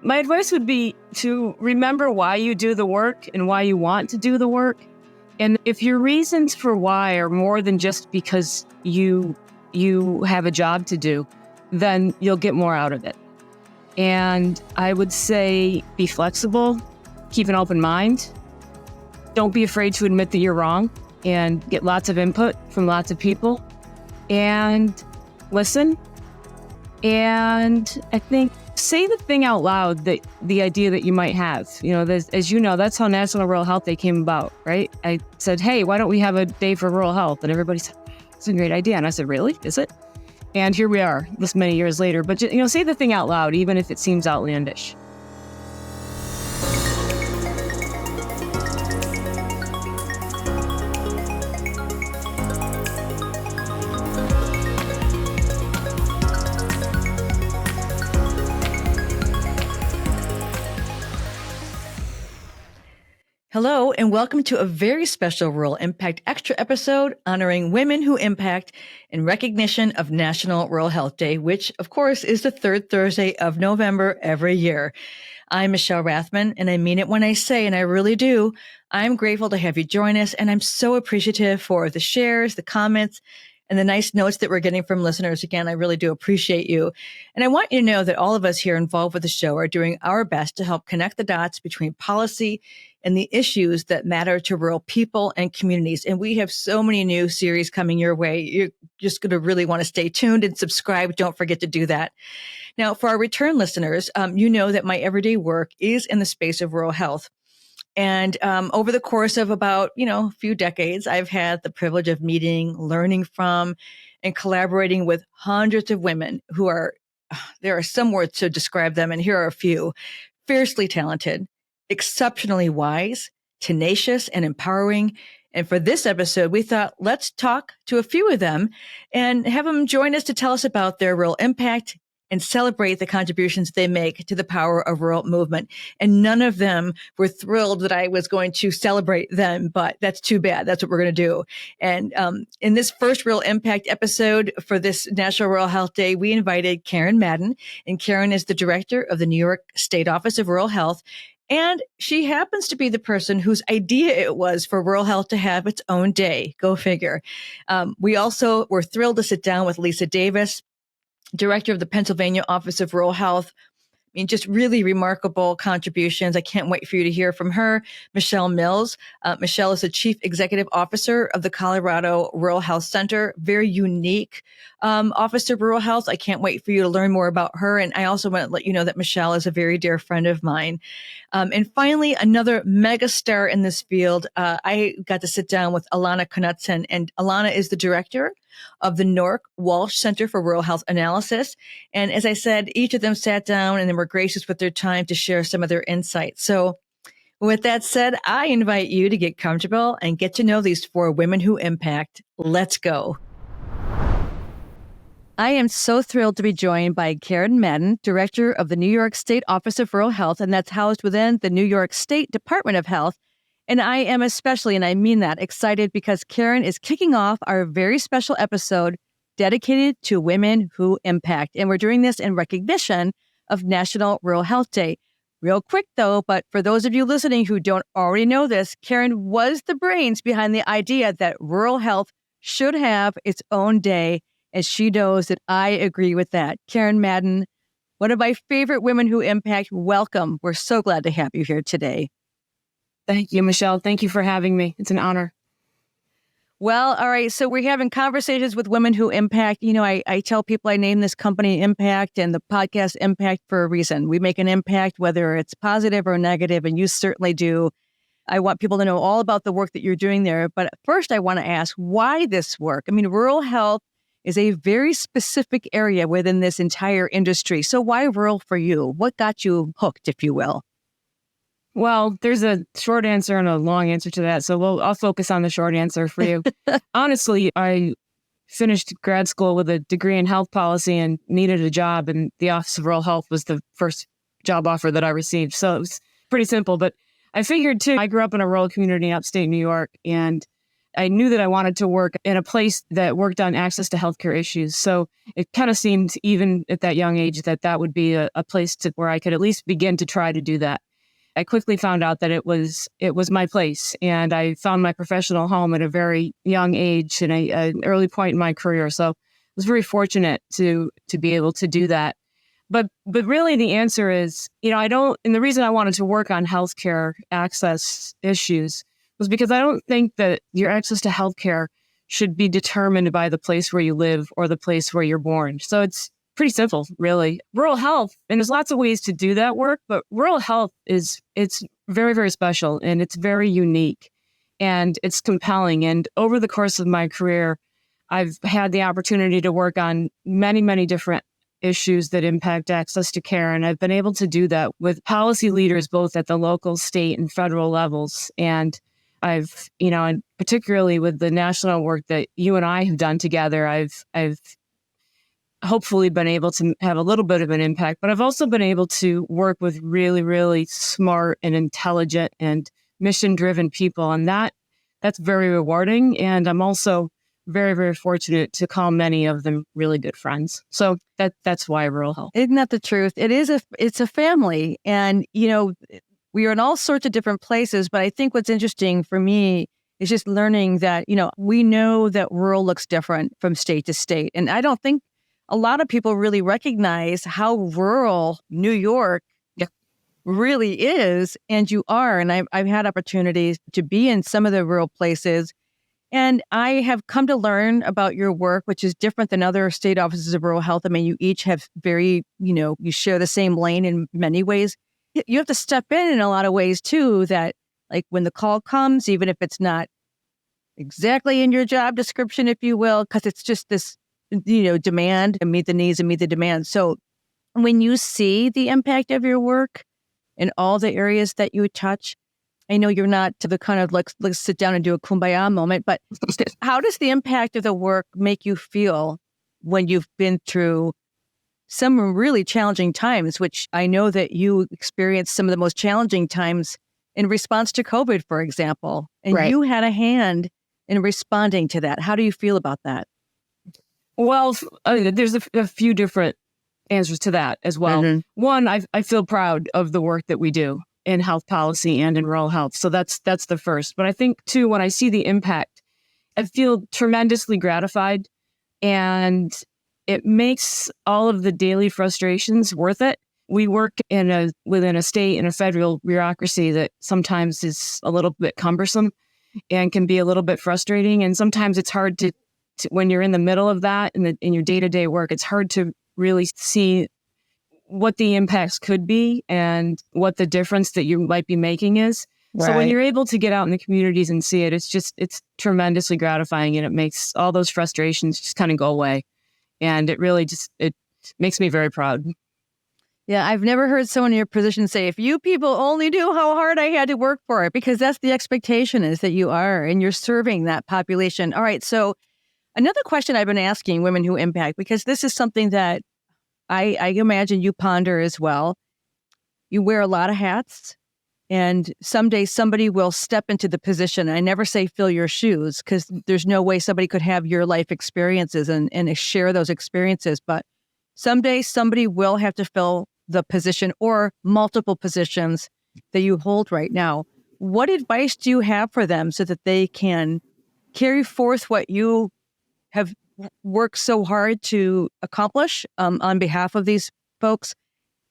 My advice would be to remember why you do the work and why you want to do the work. And if your reasons for why are more than just because you have a job to do, then you'll get more out of it. And I would say be flexible, keep an open mind. Don't be afraid to admit that you're wrong and get lots of input from lots of people and listen. And I think say the thing out loud, that the idea that you might have. As you know, that's how National Rural Health Day came about, right? I said, hey, why don't we have a day for rural health? And everybody said, it's a great idea. And I said, really? Is it? And here we are this many years later. But, say the thing out loud, even if it seems outlandish. Hello, and welcome to a very special Rural Impact Extra episode honoring women who impact in recognition of National Rural Health Day, which, of course, is the third Thursday of November every year. I'm Michelle Rathman, and I mean it when I say, and I really do, I'm grateful to have you join us, and I'm so appreciative for the shares, the comments, and the nice notes that we're getting from listeners. Again, I really do appreciate you. And I want you to know that all of us here involved with the show are doing our best to help connect the dots between policy and the issues that matter to rural people and communities. And we have so many new series coming your way. You're just going to really want to stay tuned and subscribe. Don't forget to do that. Now, for our return listeners, you know that my everyday work is in the space of rural health. And over the course of about, a few decades, I've had the privilege of meeting, learning from, and collaborating with hundreds of women who there are some words to describe them, and here are a few: fiercely talented, exceptionally wise, tenacious, and empowering. And for this episode, we thought, let's talk to a few of them and have them join us to tell us about their rural impact and celebrate the contributions they make to the power of rural movement. And none of them were thrilled that I was going to celebrate them, but that's too bad. That's what we're going to do. And in this first Rural Impact episode for this National Rural Health Day, we invited Karen Madden. And Karen is the director of the New York State Office of Rural Health. And she happens to be the person whose idea it was for rural health to have its own day. Go figure. We also were thrilled to sit down with Lisa Davis, director of the Pennsylvania Office of Rural Health. I mean, just really remarkable contributions. I can't wait for you to hear from her. Michelle Mills. Michelle is the Chief Executive Officer of the Colorado Rural Health Center. Very unique Office of Rural Health. I can't wait for you to learn more about her. And I also want to let you know that Michelle is a very dear friend of mine. And finally, another mega star in this field. I got to sit down with Alana Knutson, and Alana is the director of the Nork Walsh Center for Rural Health Analysis. And as I said, each of them sat down and they were gracious with their time to share some of their insights. So with that said, I invite you to get comfortable and get to know these four women who impact. Let's go. I am so thrilled to be joined by Karen Madden, director of the New York State Office of Rural Health, and that's housed within the New York State Department of Health. And I am especially, and I mean that, excited because Karen is kicking off our very special episode dedicated to women who impact. And we're doing this in recognition of National Rural Health Day. Real quick, though, but for those of you listening who don't already know this, Karen was the brains behind the idea that rural health should have its own day, and she knows that I agree with that. Karen Madden, one of my favorite women who impact, welcome. We're so glad to have you here today. Thank you, Michelle. Thank you for having me. It's an honor. Well, all right. So we're having conversations with women who impact. I tell people I name this company Impact and the podcast Impact for a reason. We make an impact, whether it's positive or negative, and you certainly do. I want people to know all about the work that you're doing there. But first, I want to ask why this work. I mean, rural health is a very specific area within this entire industry. So why rural for you? What got you hooked, if you will? Well, there's a short answer and a long answer to that. So I'll focus on the short answer for you. Honestly, I finished grad school with a degree in health policy and needed a job, and the Office of Rural Health was the first job offer that I received. So it was pretty simple, but I figured too, I grew up in a rural community in upstate New York, and I knew that I wanted to work in a place that worked on access to healthcare issues. So it kind of seemed, even at that young age, that would be a place where I could at least begin to try to do that. I quickly found out that it was my place, and I found my professional home at a very young age and an early point in my career. So I was very fortunate to be able to do that. But really the answer is, and the reason I wanted to work on healthcare access issues was because I don't think that your access to healthcare should be determined by the place where you live or the place where you're born. So it's pretty simple, really. Rural health, and there's lots of ways to do that work, but rural health it's very, very special, and it's very unique, and it's compelling. And over the course of my career, I've had the opportunity to work on many, many different issues that impact access to care. And I've been able to do that with policy leaders, both at the local, state, and federal levels. And I've, and particularly with the national work that you and I have done together, I've hopefully been able to have a little bit of an impact, but I've also been able to work with really, really smart and intelligent and mission-driven people. And that's very rewarding. And I'm also very, very fortunate to call many of them really good friends. So that's why rural health. Isn't that the truth? It's a family. And, we are in all sorts of different places. But I think what's interesting for me is just learning that, we know that rural looks different from state to state. And I don't think a lot of people really recognize how rural New York really is. And you are. And I've had opportunities to be in some of the rural places. And I have come to learn about your work, which is different than other state offices of rural health. I mean, you each have you share the same lane in many ways. You have to step in a lot of ways, too, that like when the call comes, even if it's not exactly in your job description, if you will, because it's just this, demand and meet the needs and meet the demand. So when you see the impact of your work in all the areas that you touch, I know you're not to the kind of let's sit down and do a kumbaya moment, but how does the impact of the work make you feel when you've been through some really challenging times, which I know that you experienced some of the most challenging times in response to COVID, for example, and Right. You had a hand in responding to that. How do you feel about that? Well, there's a few different answers to that as well. Mhm. One, I feel proud of the work that we do in health policy and in rural health. So that's the first. But I think, too, when I see the impact, I feel tremendously gratified, and it makes all of the daily frustrations worth it. We work within a state and a federal bureaucracy that sometimes is a little bit cumbersome and can be a little bit frustrating. And sometimes it's hard to when you're in the middle of that in your day-to-day work, it's hard to really see what the impacts could be and what the difference that you might be making is. Right. So when you're able to get out in the communities and see it, it's tremendously gratifying, and it makes all those frustrations just kind of go away. And it really it makes me very proud. Yeah, I've never heard someone in your position say, if you people only knew how hard I had to work for it, because that's the expectation, is that you are, and you're serving that population. All right, so another question I've been asking women who impact, because this is something that I imagine you ponder as well. You wear a lot of hats, and someday somebody will step into the position. I never say fill your shoes, because there's no way somebody could have your life experiences and share those experiences. But someday somebody will have to fill the position or multiple positions that you hold right now. What advice do you have for them so that they can carry forth what you have worked so hard to accomplish on behalf of these folks?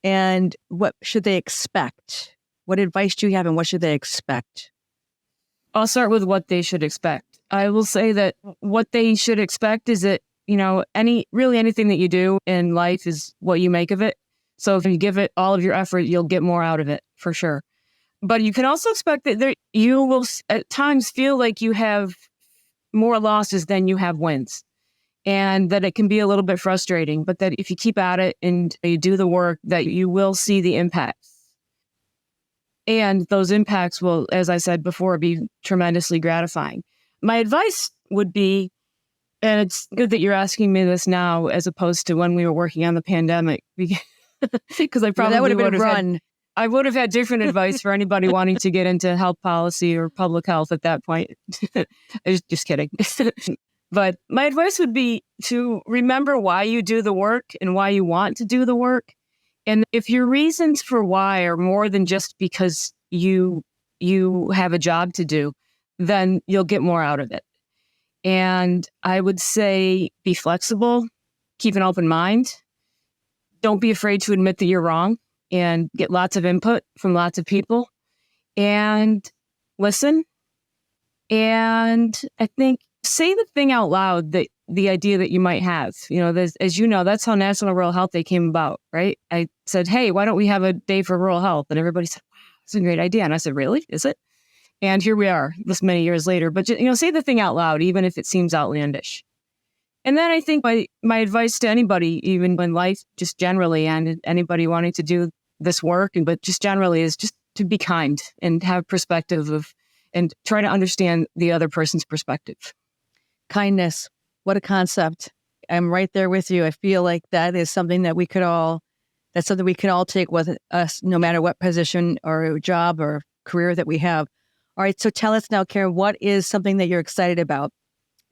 And what should they expect? What advice do you have, and what should they expect? I'll start with what they should expect. I will say that what they should expect is that, anything that you do in life is what you make of it. So if you give it all of your effort, you'll get more out of it, for sure. But you can also expect that you will at times feel like you have more losses than you have wins, and that it can be a little bit frustrating, but that if you keep at it and you do the work, that you will see the impacts. And those impacts will, as I said before, be tremendously gratifying. My advice would be, and it's good that you're asking me this now as opposed to when we were working on the pandemic, because I probably that would have been would have run. I would have had different advice for anybody wanting to get into health policy or public health at that point. I was just kidding. But my advice would be to remember why you do the work and why you want to do the work. And if your reasons for why are more than just because you have a job to do, then you'll get more out of it. And I would say be flexible, keep an open mind. Don't be afraid to admit that you're wrong and get lots of input from lots of people and listen. And I think say the thing out loud, that the idea that you might have. As you know, that's how National Rural Health Day came about, right? I said, hey, why don't we have a day for rural health? And everybody said, wow, that's a great idea. And I said, really? Is it? And here we are this many years later. But, say the thing out loud, even if it seems outlandish. And then I think my advice to anybody, even in life, just generally, and anybody wanting to do this work, but just generally, is just to be kind and have perspective and try to understand the other person's perspective. Kindness. What a concept. I'm right there with you. I feel like that is something that we can all take with us, no matter what position or job or career that we have. All right. So tell us now, Karen, what is something that you're excited about?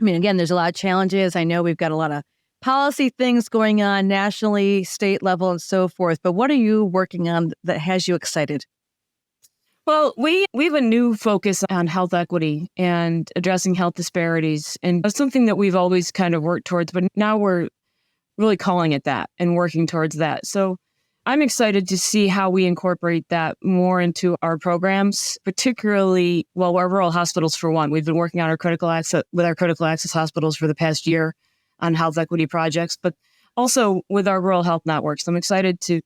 I mean, again, there's a lot of challenges. I know we've got a lot of policy things going on nationally, state level, and so forth. But what are you working on that has you excited? Well, we have a new focus on health equity and addressing health disparities. And that's something that we've always kind of worked towards, but now we're really calling it that and working towards that. So I'm excited to see how we incorporate that more into our programs, particularly, our rural hospitals, for one. We've been working on our critical access hospitals for the past year on health equity projects, but also with our rural health networks. I'm excited to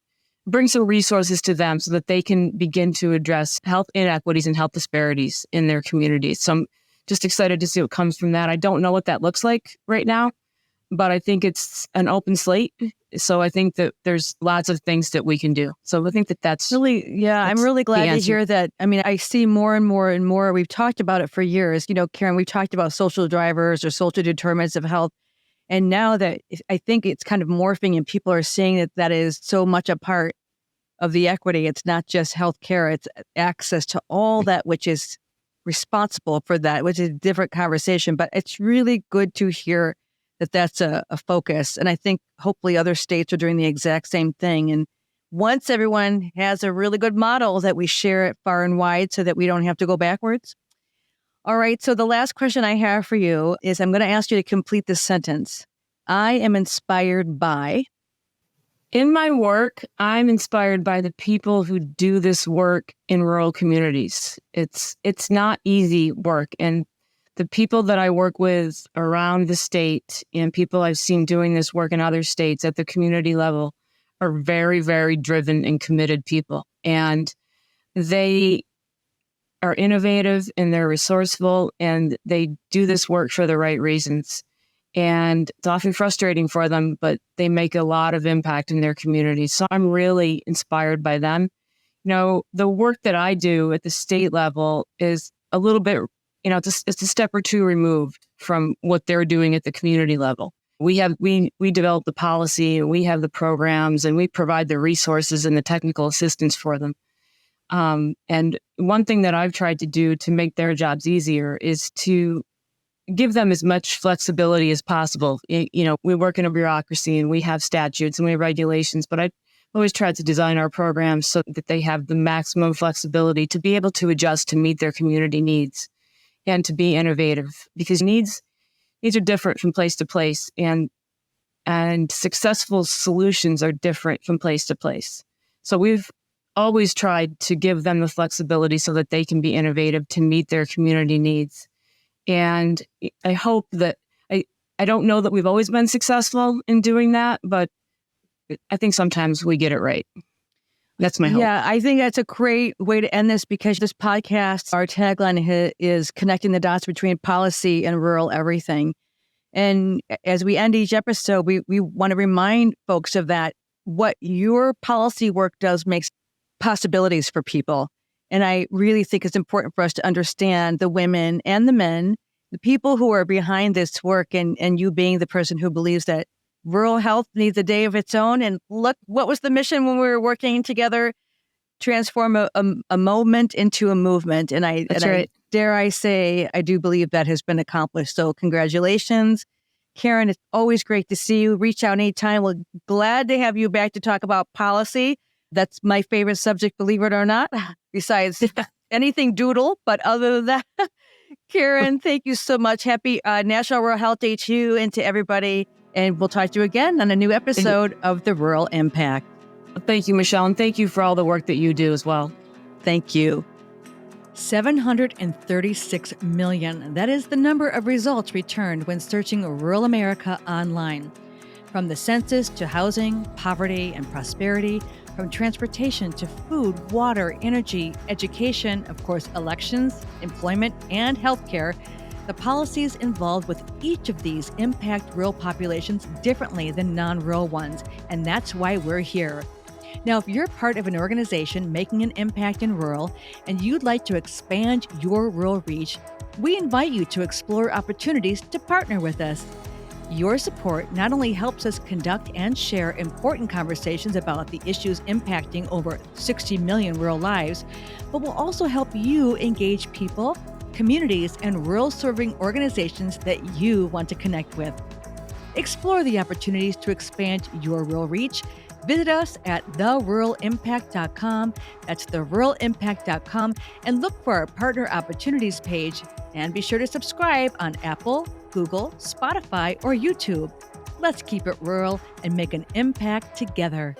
bring some resources to them so that they can begin to address health inequities and health disparities in their communities. So I'm just excited to see what comes from that. I don't know what that looks like right now, but I think it's an open slate. So I think that there's lots of things that we can do. So I think that's really, I'm really glad to hear that. I mean, I see more and more and more. We've talked about it for years. Karen, we've talked about social drivers or social determinants of health. And now that I think it's kind of morphing and people are seeing that is so much a part of the equity. It's not just healthcare, it's access to all that which is responsible for that, which is a different conversation. But it's really good to hear that that's a focus. And I think hopefully other states are doing the exact same thing. And once everyone has a really good model, that we share it far and wide so that we don't have to go backwards. All right. So the last question I have for you is, I'm going to ask you to complete this sentence. I am inspired by. In my work, I'm inspired by the people who do this work in rural communities. It's not easy work. And the people that I work with around the state and people I've seen doing this work in other states at the community level are very, very driven and committed people. And they are innovative and they're resourceful and they do this work for the right reasons. And it's often frustrating for them, but they make a lot of impact in their communities. So I'm really inspired by them. The work that I do at the state level is a little bit, it's a step or two removed from what they're doing at the community level. We develop the policy and we have the programs and we provide the resources and the technical assistance for them. And one thing that I've tried to do to make their jobs easier is to give them as much flexibility as possible. We work in a bureaucracy and we have statutes and we have regulations, but I always tried to design our programs so that they have the maximum flexibility to be able to adjust to meet their community needs and to be innovative, because needs are different from place to place, and successful solutions are different from place to place. So we've always tried to give them the flexibility so that they can be innovative to meet their community needs. And I hope that I don't know that we've always been successful in doing that, but I think sometimes we get it right. That's my hope. Yeah, I think that's a great way to end this, because this podcast, our tagline is connecting the dots between policy and rural everything. And as we end each episode, we want to remind folks of that. What your policy work does makes possibilities for people. And I really think it's important for us to understand the women and the men, the people who are behind this work, and you being the person who believes that rural health needs a day of its own. And look, what was the mission when we were working together transform a moment into a movement. And That's right. dare I say, I do believe that has been accomplished. So congratulations. Karen, it's always great to see you. Reach out anytime. We're glad to have you back to talk about policy. That's my favorite subject, believe it or not, besides anything doodle. But other than that, Karen, thank you so much. Happy National Rural Health Day to you and to everybody. And we'll talk to you again on a new episode of The Rural Impact. Thank you, Michelle. And thank you for all the work that you do as well. Thank you. 736 million. That is the number of results returned when searching rural America online. From the census to housing, poverty, and prosperity, from transportation to food, water, energy, education, of course, elections, employment, and healthcare, the policies involved with each of these impact rural populations differently than non-rural ones, and that's why we're here. Now, if you're part of an organization making an impact in rural and you'd like to expand your rural reach, we invite you to explore opportunities to partner with us. Your support not only helps us conduct and share important conversations about the issues impacting over 60 million rural lives, but will also help you engage people, communities, and rural-serving organizations that you want to connect with. Explore the opportunities to expand your rural reach. Visit us at theruralimpact.com. That's theruralimpact.com, and look for our partner opportunities page. And be sure to subscribe on Apple, Google, Spotify, or YouTube. Let's keep it rural and make an impact together.